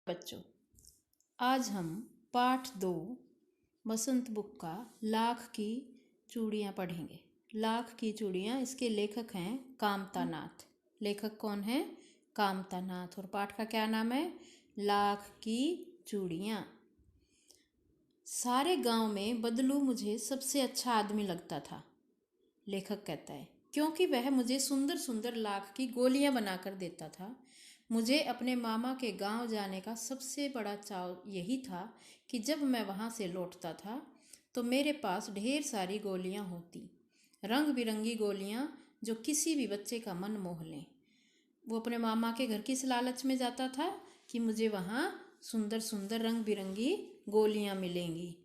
बच्चों, आज हम पाठ 2 बसंत बुक का लाख की चूड़ियाँ पढ़ेंगे। लाख की चूड़ियाँ, इसके लेखक हैं कामता नाथ। लेखक कौन है? कामता नाथ। और पाठ का क्या नाम है? लाख की चूड़ियाँ। सारे गांव में बदलू मुझे सबसे अच्छा आदमी लगता था, लेखक कहता है, क्योंकि वह मुझे सुंदर सुंदर लाख की गोलियां बनाकर देता था। मुझे अपने मामा के गांव जाने का सबसे बड़ा चाव यही था कि जब मैं वहां से लौटता था तो मेरे पास ढेर सारी गोलियां होती, रंग बिरंगी गोलियां जो किसी भी बच्चे का मन मोह लें। वो अपने मामा के घर किस लालच में जाता था कि मुझे वहाँ सुंदर सुंदर रंग बिरंगी गोलियाँ मिलेंगी।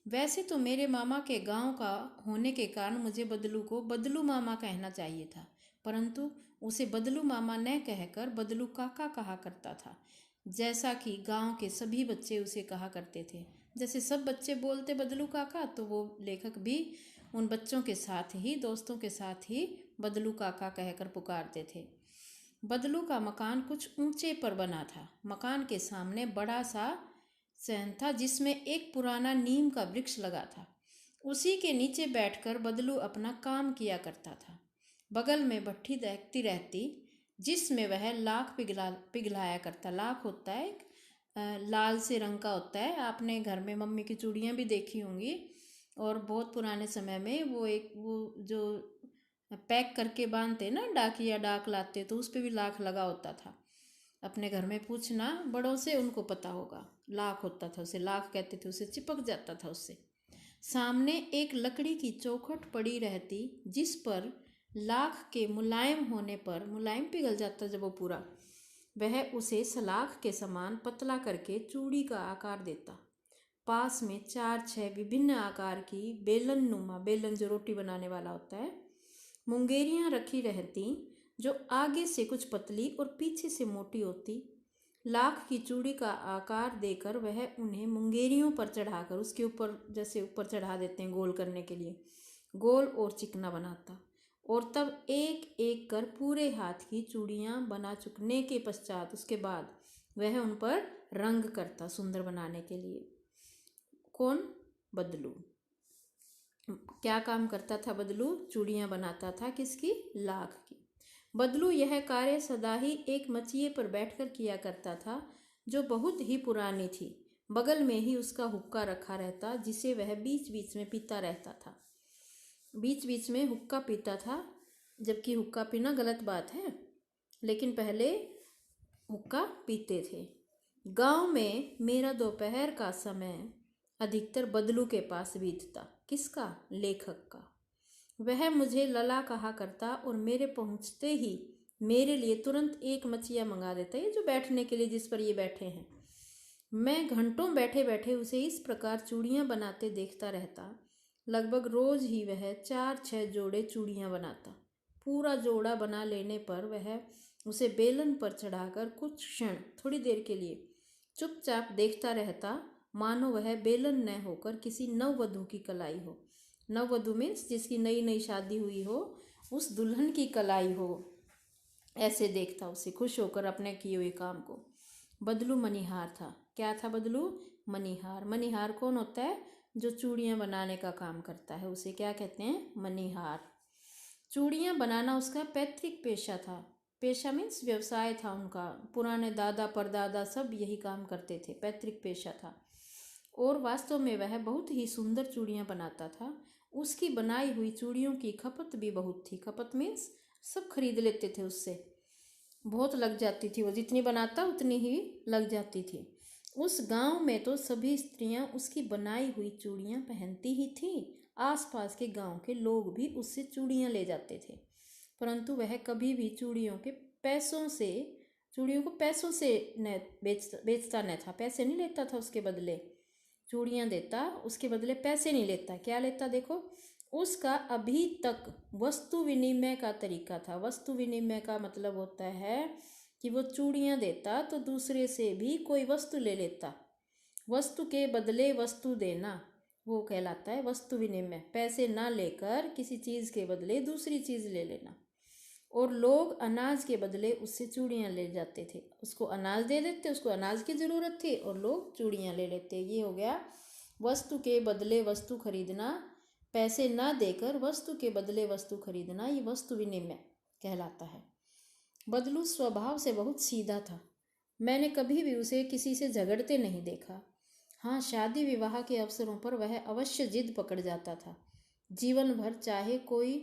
वैसे तो मेरे मामा के गांव का होने के कारण मुझे बदलू को बदलू मामा कहना चाहिए था, परंतु उसे बदलू मामा न कहकर बदलू काका कहा करता था, जैसा कि गांव के सभी बच्चे उसे कहा करते थे। जैसे सब बच्चे बोलते बदलू काका, तो वो लेखक भी उन बच्चों के साथ ही, दोस्तों के साथ ही बदलू काका कहकर पुकारते थे। बदलू का मकान कुछ ऊंचे पर बना था। मकान के सामने बड़ा सा सहन था जिसमें एक पुराना नीम का वृक्ष लगा था। उसी के नीचे बैठकर बदलू अपना काम किया करता था। बगल में भट्ठी दहकती रहती जिसमें वह लाख पिघलाया करता। लाख होता है एक लाल से रंग का होता है। आपने घर में मम्मी की चूड़ियाँ भी देखी होंगी, और बहुत पुराने समय में वो जो पैक करके बांधते ना, डाकिया डाक लाते, तो उस पर भी लाख लगा होता था। अपने घर में पूछना बड़ों से, उनको पता होगा। लाख होता था, उसे लाख कहते थे, उसे चिपक जाता था उससे। सामने एक लकड़ी की चौखट पड़ी रहती जिस पर लाख के मुलायम होने पर, मुलायम पिघल जाता जब वो पूरा, वह उसे सलाख के समान पतला करके चूड़ी का आकार देता। पास में 4-6 विभिन्न आकार की बेलन नुमा, बेलन जो रोटी बनाने वाला होता है, मुंगेरियाँ रखी रहती जो आगे से कुछ पतली और पीछे से मोटी होती। लाख की चूड़ी का आकार देकर वह उन्हें मुंगेरियों पर चढ़ाकर, उसके ऊपर जैसे ऊपर चढ़ा देते हैं गोल करने के लिए, गोल और चिकना बनाता, और तब एक एक कर पूरे हाथ की चूड़ियाँ बना चुकने के पश्चात उसके बाद वह उन पर रंग करता सुंदर बनाने के लिए। कौन? बदलू। क्या काम करता था बदलू? चूड़ियाँ बनाता था। किसकी? लाख की। बदलू यह कार्य सदा ही एक मचिए पर बैठकर किया करता था जो बहुत ही पुरानी थी। बगल में ही उसका हुक्का रखा रहता जिसे वह बीच बीच में पीता रहता था। बीच बीच में हुक्का पीता था, जबकि हुक्का पीना गलत बात है, लेकिन पहले हुक्का पीते थे। गांव में मेरा दोपहर का समय अधिकतर बदलू के पास बीतता। किसका? लेखक का। वह मुझे लला कहा करता और मेरे पहुंचते ही मेरे लिए तुरंत एक मचिया मंगा देता, ये जो बैठने के लिए जिस पर ये बैठे हैं। मैं घंटों बैठे बैठे उसे इस प्रकार चूड़ियाँ बनाते देखता रहता। लगभग रोज ही वह 4-6 जोड़े चूड़ियाँ बनाता। पूरा जोड़ा बना लेने पर वह उसे बेलन पर चढ़ाकर कुछ क्षण, थोड़ी देर के लिए चुपचाप देखता रहता, मानो वह बेलन न होकर किसी नववधू की कलाई हो। नववधू मीन्स जिसकी नई नई शादी हुई हो, उस दुल्हन की कलाई हो, ऐसे देखता उसे खुश होकर अपने किए हुए काम को। बदलू मनिहार था। क्या था बदलू? मनिहार। मनिहार कौन होता है? जो चूड़ियाँ बनाने का काम करता है, उसे क्या कहते हैं? मनिहार। चूड़ियाँ बनाना उसका पैतृक पेशा था। पेशा मीन्स व्यवसाय था उनका। पुराने दादा परदादा सब यही काम करते थे, पैतृक पेशा था। और वास्तव में वह बहुत ही सुंदर चूड़ियाँ बनाता था। उसकी बनाई हुई चूड़ियों की खपत भी बहुत थी। खपत मीन्स सब खरीद लेते थे उससे, बहुत लग जाती थी, वो जितनी बनाता उतनी ही लग जाती थी। उस गांव में तो सभी स्त्रियां उसकी बनाई हुई चूड़ियाँ पहनती ही थीं। आसपास के गांव के लोग भी उससे चूड़ियाँ ले जाते थे, परंतु वह कभी भी चूड़ियों को पैसों से न बेचता न था। पैसे नहीं लेता था उसके बदले, चूड़ियाँ देता, उसके बदले पैसे नहीं लेता। क्या लेता? देखो, उसका अभी तक वस्तु विनिमय का तरीका था। वस्तु विनिमय का मतलब होता है कि वो चूड़ियाँ देता तो दूसरे से भी कोई वस्तु ले लेता। वस्तु के बदले वस्तु देना, वो कहलाता है वस्तु विनिमय। पैसे ना लेकर किसी चीज़ के बदले दूसरी चीज़ ले लेना। और लोग अनाज के बदले उससे चूड़ियाँ ले जाते थे। उसको अनाज दे देते, उसको अनाज की ज़रूरत थी और लोग चूड़ियाँ ले लेते। ये हो गया वस्तु के बदले वस्तु खरीदना, पैसे ना देकर वस्तु के बदले वस्तु खरीदना, ये वस्तु विनिमय कहलाता है। बदलू स्वभाव से बहुत सीधा था। मैंने कभी भी उसे किसी से झगड़ते नहीं देखा। हाँ, शादी विवाह के अवसरों पर वह अवश्य जिद पकड़ जाता था। जीवन भर चाहे कोई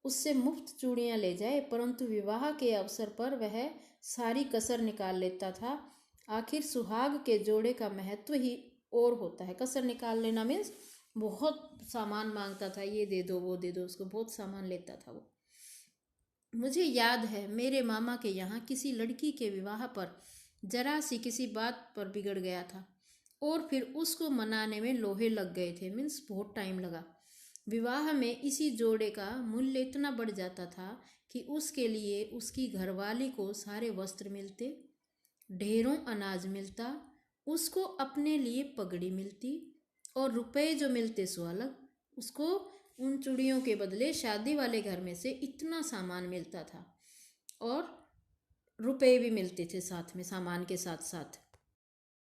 उससे मुफ्त चूड़ियाँ ले जाए, परंतु विवाह के अवसर पर वह सारी कसर निकाल लेता था। आखिर सुहाग के जोड़े का महत्व ही और होता है। कसर निकाल लेना मीन्स बहुत सामान मांगता था, ये दे दो वो दे दो, उसको बहुत सामान लेता था वो। मुझे याद है मेरे मामा के यहाँ किसी लड़की के विवाह पर जरा सी किसी बात पर बिगड़ गया था और फिर उसको मनाने में लोहे लग गए थे, मीन्स बहुत टाइम लगा। विवाह में इसी जोड़े का मूल्य इतना बढ़ जाता था कि उसके लिए उसकी घरवाली को सारे वस्त्र मिलते, ढेरों अनाज मिलता, उसको अपने लिए पगड़ी मिलती और रुपए जो मिलते सो अलग। उसको उन चूड़ियों के बदले शादी वाले घर में से इतना सामान मिलता था और रुपए भी मिलते थे साथ में, सामान के साथ साथ।